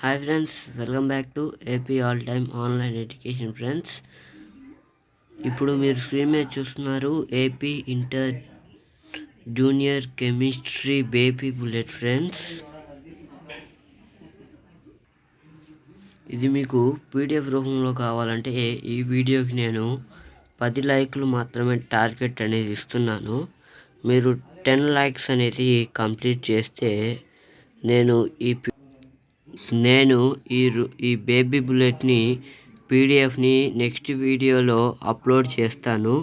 Hi friends, welcome back to AP all time online education friends. ఇప్పుడు మీరు screen మీద చూస్తున్నారు AP inter junior chemistry baby bullet friends. ఇది మీకు PDF రూపంలో కావాలంటే ఈ వీడియోకి నేను 10 లైక్లు మాత్రమే టార్గెట్ అనేది ఇస్తున్నాను. మీరు 10 లైక్స్ అనేది కంప్లీట్ చేస్తే నేను ఈ బేబీ బుల్లెట్ని పీడిఎఫ్ని నెక్స్ట్ వీడియోలో అప్లోడ్ చేస్తాను.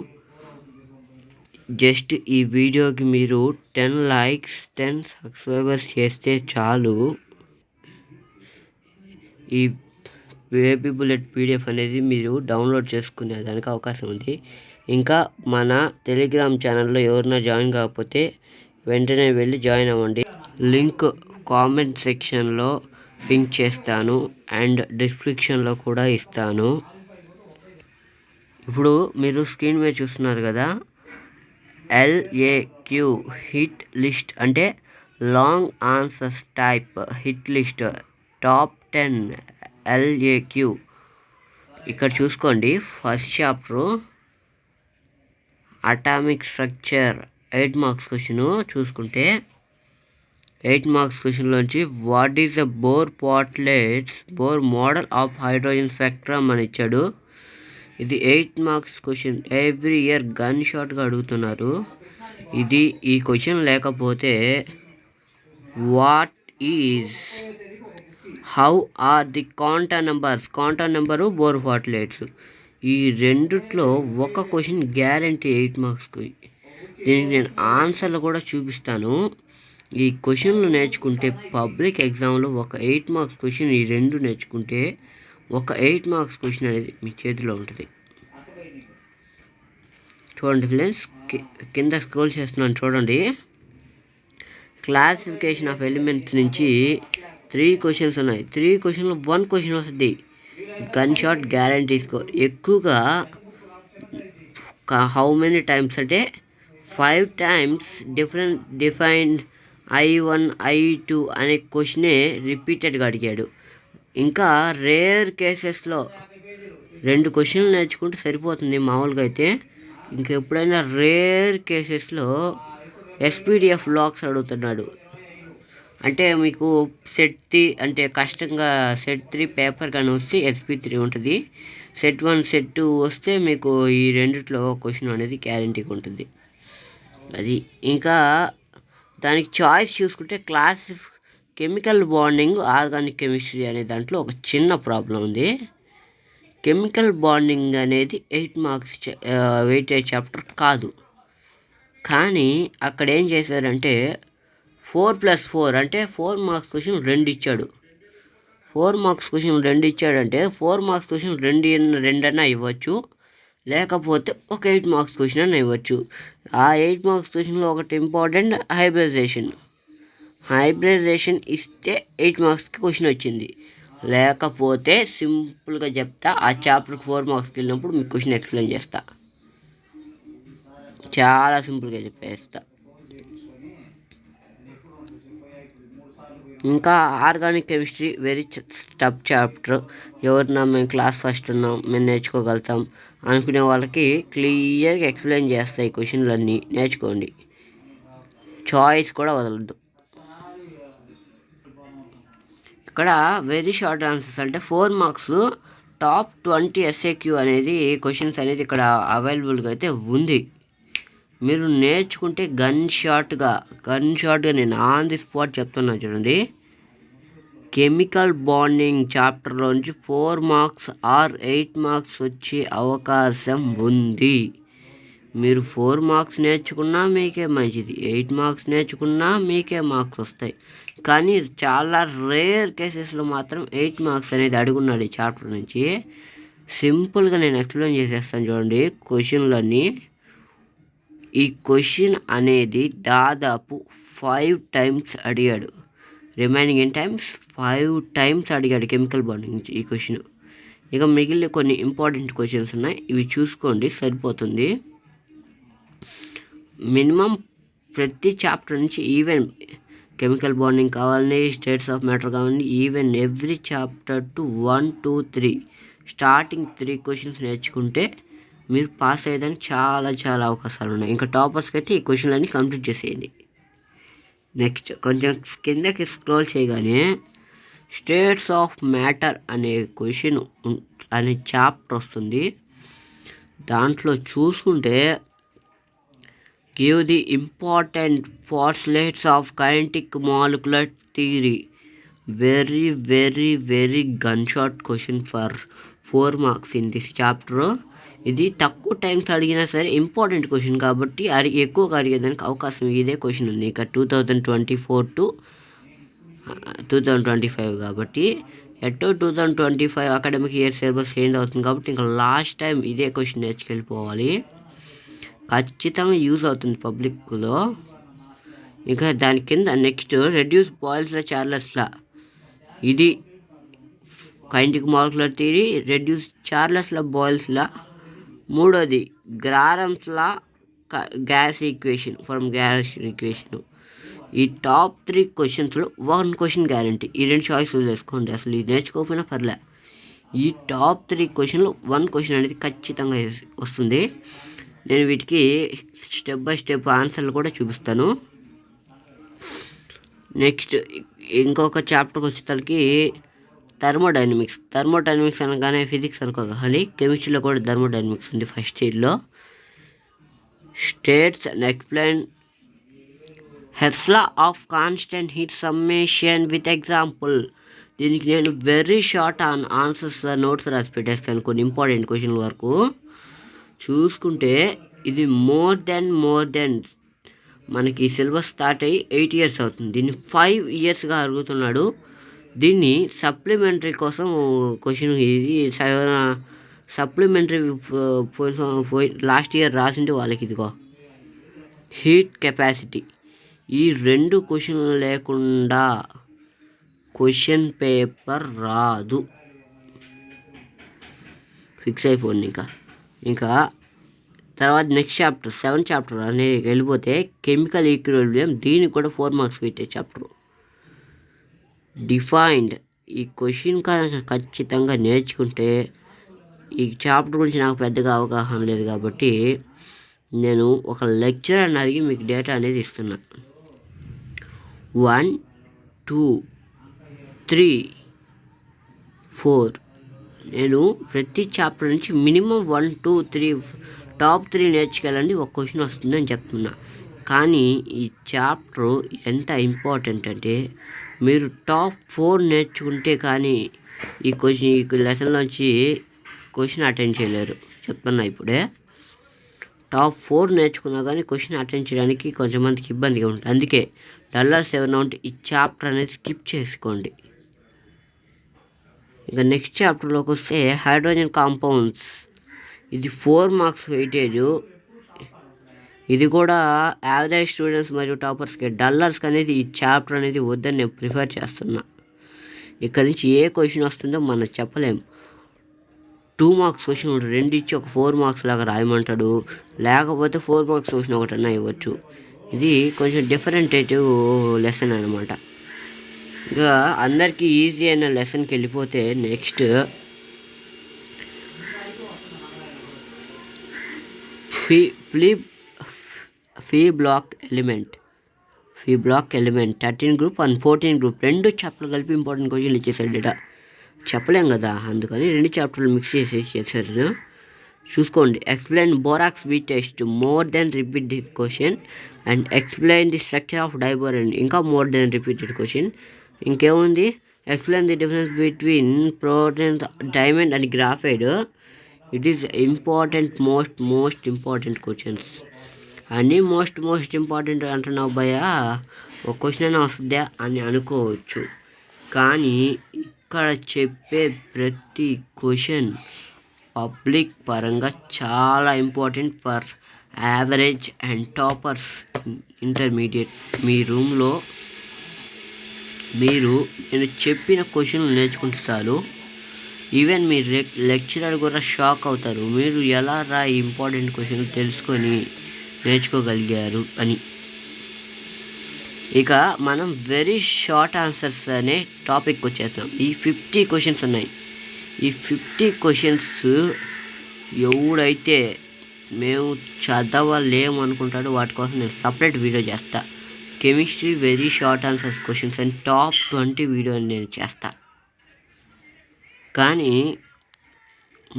జస్ట్ ఈ వీడియోకి మీరు 10 లైక్స్ 10 సబ్స్క్రైబర్స్ చేస్తే చాలు. ఈ బేబీ బుల్లెట్ పీడిఎఫ్ అనేది మీరు డౌన్లోడ్ చేసుకునే దానికి అవకాశం ఉంది. ఇంకా మన టెలిగ్రామ్ ఛానల్లో ఎవరైనా జాయిన్ కాకపోతే వెంటనే వెళ్ళి జాయిన్ అవ్వండి. లింక్ కామెంట్ సెక్షన్లో పింక్ చేస్తాను అండ్ డిస్క్రిప్షన్లో కూడా ఇస్తాను. ఇప్పుడు మీరు స్క్రీన్ మీద చూస్తున్నారు కదా, LAQ హిట్ లిస్ట్ అంటే long answers type hit list top 10 LAQ. ఇక్కడ చూసుకోండి, first chapter atomic structure 8 marks question చూసుకుంటే 8 మార్క్స్ క్వశ్చన్లోంచి what is the Bohr model of hydrogen spectrum అని ఇచ్చాడు. ఇది 8 marks question. Every year gun షాట్గా అడుగుతున్నారు. ఈ క్వశ్చన్ లేకపోతే what is how are the quantum number Bohr పార్ట్లెట్స్, ఈ రెండిట్లో ఒక క్వశ్చన్ గ్యారంటీ 8 మార్క్స్కి. దీనికి నేను ఆన్సర్లు కూడా చూపిస్తాను. ఈ క్వశ్చన్లు నేర్చుకుంటే పబ్లిక్ ఎగ్జామ్లో ఒక 8 మార్క్స్ క్వశ్చన్, ఈ రెండు నేర్చుకుంటే ఒక 8 మార్క్స్ క్వశ్చన్ అనేది మీ చేతిలో ఉంటుంది. చూడండి ఫ్రెండ్స్, కింద స్క్రోల్ చేస్తున్నాను చూడండి. క్లాసిఫికేషన్ ఆఫ్ ఎలిమెంట్స్ నుంచి 3 క్వశ్చన్స్ ఉన్నాయి. 3 క్వశ్చన్లో 1 క్వశ్చన్ వస్తుంది. గన్ షాట్ గ్యారంటీ స్కోర్ ఎక్కువగా హౌ మెనీ టైమ్స్ అంటే 5 టైమ్స్ డిఫైన్డ్ I1 I2 అనే క్వశ్చనే రిపీటెడ్గా అడిగాడు. ఇంకా రేర్ కేసెస్లో 2 క్వశ్చన్లు నేర్చుకుంటే సరిపోతుంది మామూలుగా అయితే. ఇంకెప్పుడైనా రేర్ కేసెస్లో SPDF లాక్స్ అడుగుతున్నాడు. అంటే మీకు సెట్ 3 అంటే కష్టంగా సెట్ 3 పేపర్ కానీ వస్తే SP3 ఉంటుంది. సెట్ 1 సెట్ 2 వస్తే మీకు ఈ రెండిట్లో క్వశ్చన్ అనేది గ్యారంటీగా ఉంటుంది. అది ఇంకా దానికి చాయిస్ చూసుకుంటే కెమికల్ బాండింగ్ ఆర్గానిక్ కెమిస్ట్రీ అనే దాంట్లో ఒక చిన్న ప్రాబ్లం ఉంది. కెమికల్ బాండింగ్ అనేది 8 మార్క్స్ వెయిటేజ్ చాప్టర్ కాదు. కానీ అక్కడ ఏం చేశారంటే 4+4 అంటే 4 మార్క్స్ క్వశ్చన్ 2 ఇచ్చాడు. 4 మార్క్స్ క్వశ్చన్ 2 ఇచ్చాడంటే 4 మార్క్స్ క్వశ్చన్ 2 అన్నా ఇవ్వచ్చు, లేకపోతే ఒక 8 మార్క్స్ క్వశ్చన్ అని ఇవ్వచ్చు. ఆ 8 మార్క్స్ క్వశ్చన్లో ఒకటి ఇంపార్టెంట్ హైబ్రిడైజేషన్ ఇస్తే 8 మార్క్స్కి క్వశ్చన్ వచ్చింది. లేకపోతే సింపుల్గా చెప్తా, ఆ చాప్టర్కి 4 మార్క్స్కి వెళ్ళినప్పుడు మీకు క్వశ్చన్ ఎక్స్ప్లెయిన్ చేస్తా, చాలా సింపుల్గా చెప్పేస్తా. ఇంకా organic chemistry very tough chapter. ఎవరన్నా మేము క్లాస్ ఫస్ట్ ఉన్నాం, మేము నేర్చుకోగలుగుతాం అనుకునే వాళ్ళకి క్లియర్గా ఎక్స్ప్లెయిన్ చేస్తాయి క్వశ్చన్లన్నీ. నేర్చుకోండి, చాయిస్ కూడా వదలద్దు. ఇక్కడ వెరీ షార్ట్ ఆన్సర్స్ అంటే 4 మార్క్స్ టాప్ 20 SAQ అనేది క్వశ్చన్స్ అనేది ఇక్కడ అవైలబుల్గా అయితే ఉంది. మీరు నేర్చుకుంటే గన్ షాట్గా నేను ఆన్ ది స్పాట్ చెప్తున్నా చూడండి. కెమికల్ బాండింగ్ చాప్టర్లోంచి 4 మార్క్స్ ఆర్ 8 మార్క్స్ వచ్చే అవకాశం ఉంది. మీరు 4 మార్క్స్ నేర్చుకున్నా మీకే మంచిది, 8 మార్క్స్ నేర్చుకున్నా మీకే మార్క్స్ వస్తాయి. కానీ చాలా రేర్ కేసెస్లో మాత్రం 8 మార్క్స్ అనేది అడుగున్నాడు ఈ చాప్టర్ నుంచి. సింపుల్గా నేను ఎక్స్ప్లెయిన్ చేసేస్తాను చూడండి క్వశ్చన్లన్నీ. ఈ క్వశ్చన్ అనేది దాదాపు 5 టైమ్స్ అడిగాడు. రిమైనింగ్ 5 టైమ్స్ అడిగాడు కెమికల్ బాండింగ్ నుంచి ఈ క్వశ్చన్. ఇక మిగిలిన కొన్ని ఇంపార్టెంట్ క్వశ్చన్స్ ఉన్నాయి, ఇవి చూసుకోండి సరిపోతుంది. మినిమం ప్రతి చాప్టర్ నుంచి ఈవెన్ కెమికల్ బాండింగ్ కావాలని, స్టేట్స్ ఆఫ్ మ్యాటర్ కావాలని, even every chapter to 1, 2, 3 starting 3 questions నేర్చుకుంటే మీరు పాస్ అయ్యేదానికి చాలా చాలా అవకాశాలు ఉన్నాయి. ఇంకా టాపర్స్కి అయితే ఈ క్వశ్చన్లన్నీ కంప్లీట్ చేసేయండి. నెక్స్ట్ కొంచెం కిందకి స్క్రోల్ చేయగానే స్టేట్స్ ఆఫ్ మ్యాటర్ అనే క్వశ్చన్ అనే చాప్టర్ వస్తుంది. దాంట్లో చూసుకుంటే give the important postulates of kinetic molecular theory. Very very very gun shot question for 4 marks in this chapter. ఇది తక్కువ టైమ్స్ అడిగినా సరే ఇంపార్టెంట్ క్వశ్చన్ కాబట్టి ఎక్కువగా అడిగేదానికి అవకాశం ఇదే క్వశ్చన్ ఉంది. ఇక 2024 to 2025 కాబట్టి ఎట్టో 2025 అకాడమిక్ ఇయర్ సిలబస్ చేంజ్ అవుతుంది కాబట్టి ఇంకా లాస్ట్ టైం ఇదే క్వశ్చన్ నేర్చుకెళ్ళిపోవాలి. ఖచ్చితంగా యూజ్ అవుతుంది పబ్లిక్లో. ఇంకా దాని కింద నెక్స్ట్ రెడ్యూస్ బాయిల్స్లా చార్లెస్లా, ఇది kinetic molecular theory, reduce Charles law Boyle's law. మూడోది Graham's law gas equation from gas equation. ఈ టాప్ 3 క్వశ్చన్స్లో 1 క్వశ్చన్ గ్యారంటీ. ఈ 2 చాయిస్లు వేసుకోండి, అసలు ఇది నేర్చుకోకపోయినా పర్లే. ఈ టాప్ 3 క్వశ్చన్లో 1 క్వశ్చన్ అనేది ఖచ్చితంగా వస్తుంది. నేను వీటికి స్టెప్ బై స్టెప్ ఆన్సర్లు కూడా చూపిస్తాను. నెక్స్ట్ ఇంకొక చాప్టర్కి వచ్చేసరికి థర్మోడైనమిక్స్ అనగానే ఫిజిక్స్ అనుకోవాలి, కెమిస్ట్రీలో కూడా థర్మోడైనమిక్స్ ఉంది ఫస్ట్ ఇయర్లో. States and explain Hess law of constant heat summation with example. దీనికి నేను వెరీ షార్ట్ ఆన్సర్స్ నోట్స్ రాసి పెట్టేస్తాను కొన్ని ఇంపార్టెంట్ క్వశ్చన్ల వరకు. చూసుకుంటే ఇది మోర్ దెన్ మనకి సిలబస్ స్టార్ట్ అయ్యి 8 years అవుతుంది. దీన్ని 5 yearsగా అడుగుతున్నాడు. దీన్ని సప్లిమెంటరీ కోసం క్వశ్చన్, ఇది సప్లిమెంటరీ లాస్ట్ ఇయర్ రాసింటే వాళ్ళకి ఇదిగో హీట్ కెపాసిటీ. ఈ 2 క్వశ్చన్లు లేకుండా క్వశ్చన్ పేపర్ రాదు, ఫిక్స్ అయిపోయింది. ఇంకా తర్వాత నెక్స్ట్ చాప్టర్ 7th చాప్టర్ అనేది వెళ్ళిపోతే కెమికల్ ఈక్విలిబ్రియం. దీనికి కూడా 4 marks పెట్టే చాప్టర్. డిఫైన్డ్, ఈ క్వశ్చన్ ఖచ్చితంగా నేర్చుకుంటే, ఈ చాప్టర్ గురించి నాకు పెద్దగా అవగాహన లేదు కాబట్టి నేను ఒక లెక్చరర్ని అడిగి మీకు డేటా అనేది ఇస్తున్నా. 1, 2, 3, 4 నేను ప్రతి చాప్టర్ నుంచి మినిమం 1, 2, 3 టాప్ 3 నేర్చుకెళ్ళండి, ఒక క్వశ్చన్ వస్తుందని చెప్తున్నా. కానీ ఈ చాప్టర్ ఎంత ఇంపార్టెంట్ అంటే మీరు టాప్ 4 నేర్చుకుంటే కానీ ఈ లెసన్లోంచి క్వశ్చన్ అటెండ్ చేయలేరు. చెప్తున్నా ఇప్పుడే. టాప్ 4 నేర్చుకున్నా కానీ క్వశ్చన్ అటెండ్ చేయడానికి కొంచెం మందికి ఇబ్బందిగా ఉంటుంది. అందుకే డల్లర్స్ ఎవరైనా ఉంటే ఈ చాప్టర్ అనేది స్కిప్ చేసుకోండి. ఇక నెక్స్ట్ చాప్టర్లోకి వస్తే హైడ్రోజన్ కాంపౌండ్స్. ఇది 4 marks వెయిటేజ్. ఇది కూడా యావరేజ్ స్టూడెంట్స్ మరియు టాపర్స్కి, డల్లర్స్కి అనేది ఈ చాప్టర్ అనేది వద్దని నేను ప్రిఫర్ చేస్తున్నా. ఇక్కడ నుంచి ఏ క్వశ్చన్ వస్తుందో మనం చెప్పలేము. 2 marks క్వశ్చన్ 2 ఇచ్చి ఒక 4 marks లాగా రాయమంటాడు, లేకపోతే 4 marks క్వశ్చన్ ఒకటన్నా ఇవ్వచ్చు. ఇది కొంచెం డిఫరెంటేటివ్ లెసన్ అనమాట. ఇక అందరికీ ఈజీ అయిన లెసన్కి వెళ్ళిపోతే next p block element 13 group and 14 group 2 చాప్టర్లు కలిపి ఇంపార్టెంట్ క్వశ్చన్లు ఇచ్చేసాడు డేటా. చెప్పలేం కదా, అందుకని 2 చాప్టర్లు మిక్స్ చేశారు. చూసుకోండి. Explain borax bead test, more than repeat the question, and explain the structure of diborane, ఇంకా మోర్ దెన్ రిపీటెడ్ క్వశ్చన్. ఇంకేముంది, explain the difference between protein, diamond and graphite. It is important, most important questions. అన్నీ most important అంటున్నావు భయ్యా, ఒక question అయినా వస్తుందా అని అనుకోవచ్చు. కానీ ఇక్కడ చెప్పే ప్రతి క్వశ్చన్ పబ్లిక్ పరంగా చాలా important for average and toppers intermediate. మీ రూమ్లో మీరు నేను చెప్పిన క్వశ్చన్లు నేర్చుకుంటే చాలు, ఈవెన్ మీ లెక్చరర్ కూడా షాక్ అవుతారు, మీరు ఎలా ఇంపార్టెంట్ క్వశ్చన్లు తెలుసుకొని నేర్చుకోగలిగారు అని. ఇక మనం వెరీ షార్ట్ ఆన్సర్స్ అనే టాపిక్ వచ్చేసాం. ఈ 50 క్వశ్చన్స్ ఉన్నాయి. ఈ 50 క్వశ్చన్స్ ఎవడైతే మేము చదవలేము అనుకుంటాడో వాటి కోసం నేను సపరేట్ వీడియో చేస్తా. Chemistry very short answers questions అని టాప్ 20 వీడియో నేను చేస్తా. కానీ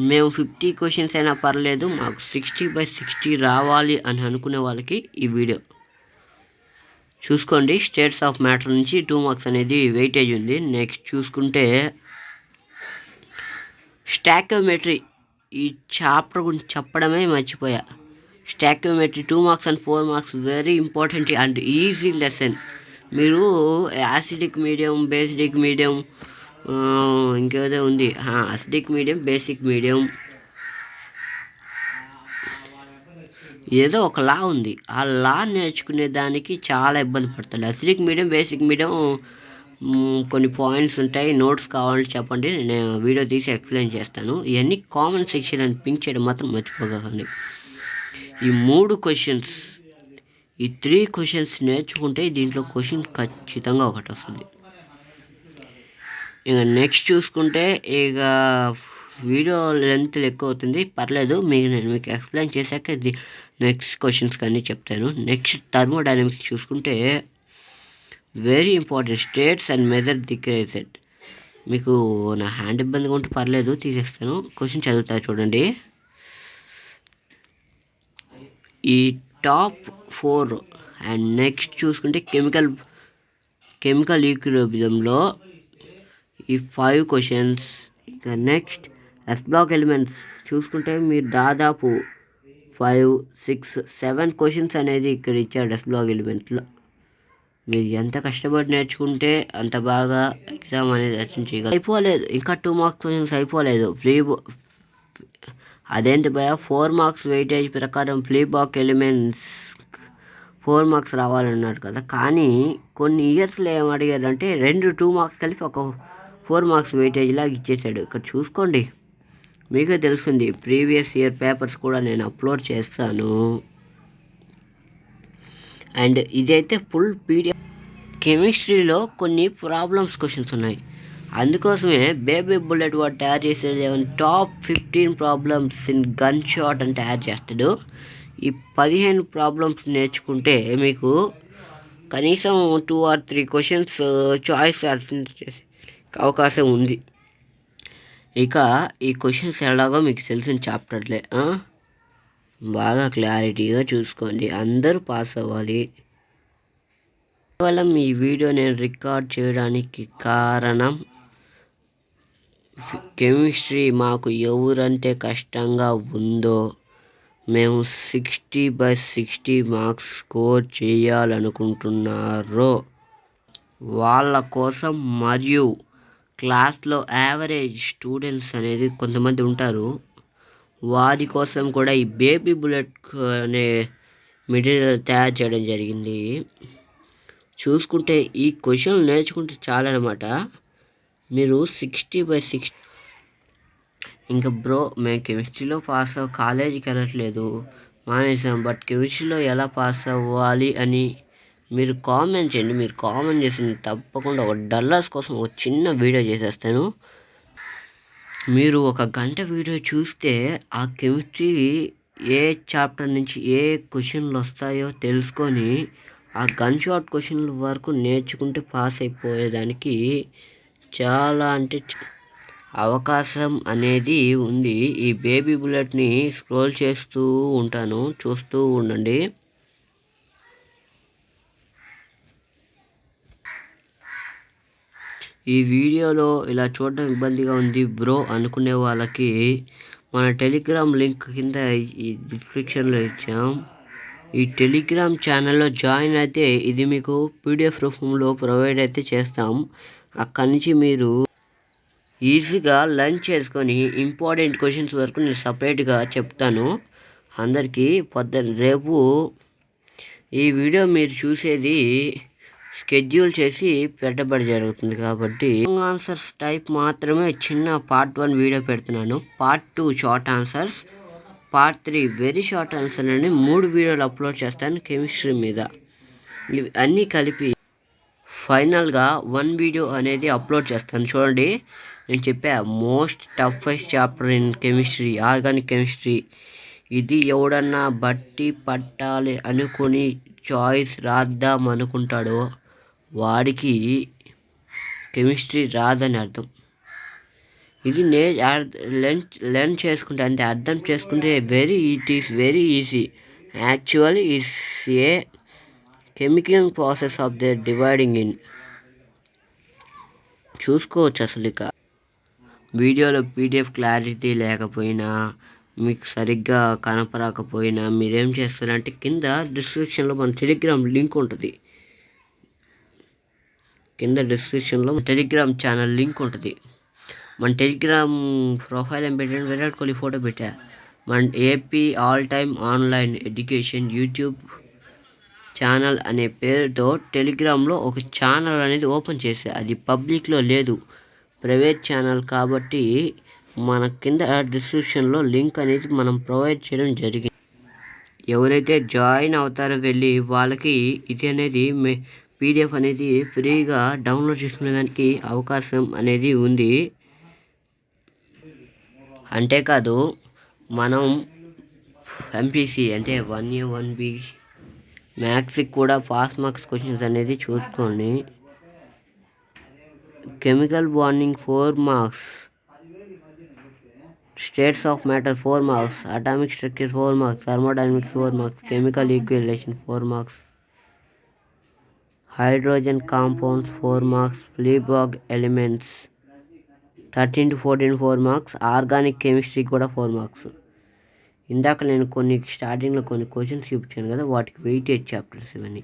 మేము 50 క్వశ్చన్స్ అయినా పర్లేదు, మాకు 60/60 రావాలి అని అనుకునే వాళ్ళకి ఈ వీడియో చూసుకోండి. స్టేట్స్ ఆఫ్ మ్యాటర్ నుంచి 2 మార్క్స్ అనేది వెయిటేజ్ ఉంది. నెక్స్ట్ చూసుకుంటే స్టాక్యోమెట్రీ, ఈ చాప్టర్ గురించి చెప్పడమే మర్చిపోయా. స్టాక్యోమెట్రీ 2 marks and 4 marks very important and easy lesson. మీరు యాసిడిక్ మీడియం, బేసిక్ మీడియం, ఇంకేదో ఉంది, అసిడిక్ మీడియం, బేసిక్ మీడియం, ఏదో ఒక లా ఉంది. ఆ లా నేర్చుకునే దానికి చాలా ఇబ్బంది పడతాడు. అసిడిక్ మీడియం, బేసిక్ మీడియం కొన్ని పాయింట్స్ ఉంటాయి. నోట్స్ కావాలంటే చెప్పండి, నేను వీడియో తీసి ఎక్స్ప్లెయిన్ చేస్తాను. ఇవన్నీ కామెంట్ సెక్షన్ అని పింక్ చేయడం మాత్రం మర్చిపోకండి. ఈ 3 క్వశ్చన్స్, ఈ 3 క్వశ్చన్స్ నేర్చుకుంటే దీంట్లో క్వశ్చన్ ఖచ్చితంగా ఒకటి వస్తుంది. ఇక నెక్స్ట్ చూసుకుంటే ఇక వీడియో లెంత్ ఎక్కువ అవుతుంది, పర్లేదు, నేను మీకు ఎక్స్ప్లెయిన్ చేశాక నెక్స్ట్ క్వశ్చన్స్ కానీ చెప్తాను. నెక్స్ట్ థర్మోడైనమిక్స్ చూసుకుంటే very important, states and measure the క్రేజెట్. మీకు నా హ్యాండ్ ఇబ్బందిగా ఉంటే పర్లేదు, తీసేస్తాను. క్వశ్చన్ చదువుతా చూడండి. ఈ టాప్ 4 అండ్ నెక్స్ట్ చూసుకుంటే కెమికల్ ఈక్విలిబ్రియంలో ఈ 5 క్వశ్చన్స్. ఇంకా నెక్స్ట్ ఎస్ బ్లాక్ ఎలిమెంట్స్ చూసుకుంటే మీరు దాదాపు 5, 6, 7 క్వశ్చన్స్ అనేది ఇక్కడ ఇచ్చాడు ఎస్ బ్లాక్ ఎలిమెంట్స్లో. మీరు ఎంత కష్టపడి నేర్చుకుంటే అంత బాగా ఎగ్జామ్ అనేది అటెండ్ చేయగలరు. అయిపోలేదు, ఇంకా 2 మార్క్స్ క్వశ్చన్స్ అయిపోలేదు. అదేంటి భయ, 4 మార్క్స్ వెయిటేజ్ ప్రకారం ఫ్రీ బ్లాక్ ఎలిమెంట్స్ 4 మార్క్స్ రావాలన్నాడు కదా. కానీ కొన్ని ఇయర్స్లో ఏం అడిగారంటే 2 మార్క్స్ కలిపి ఒక 4 మార్క్స్ వెయిటేజ్ లాగా ఇచ్చేసాడు. ఇక్కడ చూసుకోండి, మీకే తెలుస్తుంది. ప్రీవియస్ ఇయర్ పేపర్స్ కూడా నేను అప్లోడ్ చేస్తాను. అండ్ ఇదైతే ఫుల్ పీడిఎఫ్. కెమిస్ట్రీలో కొన్ని ప్రాబ్లమ్స్ క్వశ్చన్స్ ఉన్నాయి, అందుకోసమే బేబీ బుల్లెట్ వాడు తయారు చేసేది top 15 problems in gun shot అని తయారు చేస్తాడు. ఈ 15 ప్రాబ్లమ్స్ నేర్చుకుంటే మీకు కనీసం 2 or 3 క్వశ్చన్స్ చాయిస్ చేసే అవకాశం ఉంది. ఇక ఈ క్వశ్చన్స్ ఎలాగో మీకు తెలిసిన చాప్టర్లే, బాగా క్లారిటీగా చూసుకోండి, అందరూ పాస్ అవ్వాలి. కేవలం ఈ వీడియో నేను రికార్డ్ చేయడానికి కారణం కెమిస్ట్రీ మాకు ఎవరంటే కష్టంగా ఉందో, మేము 60/60 మార్క్స్ స్కోర్ చేయాలనుకుంటున్నారో వాళ్ళ కోసం, మరియు క్లాస్లో యావరేజ్ స్టూడెంట్స్ అనేది కొంతమంది ఉంటారు, వారి కోసం కూడా ఈ బేబీ బుల్లెట్ అనే మెటీరియల్ తయారు చేయడం జరిగింది. చూసుకుంటే ఈ క్వశ్చన్ నేర్చుకుంటే చాలన్నమాట. మీరు 60/60. ఇంకా బ్రో, మేము కెమిస్ట్రీలో పాస్ కాలేజీకి వెళ్ళట్లేదు, మానేసాం, బట్ కెమిస్ట్రీలో ఎలా పాస్ అవ్వాలి అని మీరు కామెంట్ చేయండి. మీరు కామెంట్ చేసి తప్పకుండా ఒక డల్లర్స్ కోసం ఒక చిన్న వీడియో చేసేస్తాను. మీరు 1 గంట వీడియో చూస్తే ఆ కెమిస్ట్రీ ఏ చాప్టర్ నుంచి ఏ క్వశ్చన్లు వస్తాయో తెలుసుకొని ఆ గన్ షాట్ క్వశ్చన్ల వరకు నేర్చుకుంటే పాస్ అయిపోయేదానికి చాలా అంటే అవకాశం అనేది ఉంది. ఈ బేబీ బుల్లెట్ని స్క్రోల్ చేస్తూ ఉంటాను, చూస్తూ ఉండండి. ఈ వీడియోలో ఇలా చూడడం ఇబ్బందిగా ఉంది బ్రో అనుకునే వాళ్ళకి మన టెలిగ్రామ్ లింక్ కింద ఈ డిస్క్రిప్షన్లో ఇచ్చాం. ఈ టెలిగ్రామ్ ఛానల్లో జాయిన్ అయితే ఇది మీకు పీడిఎఫ్ రూపంలో ప్రొవైడ్ అయితే చేస్తాం. అక్కడి నుంచి మీరు ఈజీగా లర్న్ చేసుకొని ఇంపార్టెంట్ క్వశ్చన్స్ వరకు నేను సపరేట్గా చెప్తాను అందరికీ. రేపు ఈ వీడియో మీరు చూసేది షెడ్యూల్ చేసి పెట్టబడి జరుగుతుంది కాబట్టి లాంగ్ ఆన్సర్స్ టైప్ మాత్రమే చిన్న పార్ట్ 1 వీడియో పెడుతున్నాను. Part 2 short answers, part 3 very short answer అని 3 వీడియోలు అప్లోడ్ చేస్తాను కెమిస్ట్రీ మీద. ఇవి అన్నీ కలిపి ఫైనల్గా వన్ వీడియో అనేది అప్లోడ్ చేస్తాను చూడండి. నేను చెప్పా most toughest chapter in chemistry, organic chemistry. ఇది ఎవడన్నా బట్టి పట్టాలి అనుకుని చాయిస్ రాద్దాం అనుకుంటాడో వాడికి కెమిస్ట్రీ రాదని అర్థం. ఇది లెర్న్ చేసుకుంటే, అంటే అర్థం చేసుకుంటే it is very easy. Actually it's a chemical process of the dividing in. చూసుకోవచ్చు. అసలు ఇక వీడియోలో పీడిఎఫ్ క్లారిటీ లేకపోయినా, మీకు సరిగ్గా కనపడకపోయినా మీరేం చేస్తారంటే కింద డిస్క్రిప్షన్లో మన టెలిగ్రామ్ లింక్ ఉంటుంది. కింద డిస్క్రిప్షన్లో టెలిగ్రామ్ ఛానల్ లింక్ ఉంటుంది. మన టెలిగ్రామ్ ప్రొఫైల్ ఏం పెట్టాను, విరాట్ కోహ్లీ ఫోటో పెట్టా. మన AP all time online education YouTube channel అనే పేరుతో టెలిగ్రామ్లో ఒక ఛానల్ అనేది ఓపెన్ చేసా. అది పబ్లిక్లో లేదు, ప్రైవేట్ ఛానల్. కాబట్టి మన కింద డిస్క్రిప్షన్లో లింక్ అనేది మనం ప్రొవైడ్ చేయడం జరిగింది. ఎవరైతే జాయిన్ అవుతారో వెళ్ళి వాళ్ళకి ఇది అనేది పీడిఎఫ్ అనేది ఫ్రీగా డౌన్లోడ్ చేసుకునేదానికి అవకాశం అనేది ఉంది. అంతేకాదు మనం ఎంపీసీ అంటే 1A 1B మ్యాథ్స్కి కూడా పాస్ మార్క్స్ క్వశ్చన్స్ అనేది చూసుకోండి. Chemical bonding 4 marks, states of matter 4 marks, atomic structure 4 marks, thermodynamics 4 marks, chemical equilibrium 4 marks, hydrogen compounds 4 marks, p block elements 13 to 14 4 marks, organic chemistry కూడా 4 మార్క్స్. ఇందాక నేను స్టార్టింగ్లో కొన్ని questions చూపించాను కదా, వాటికి వెయిటేజ్ చాప్టర్స్ ఇవన్నీ.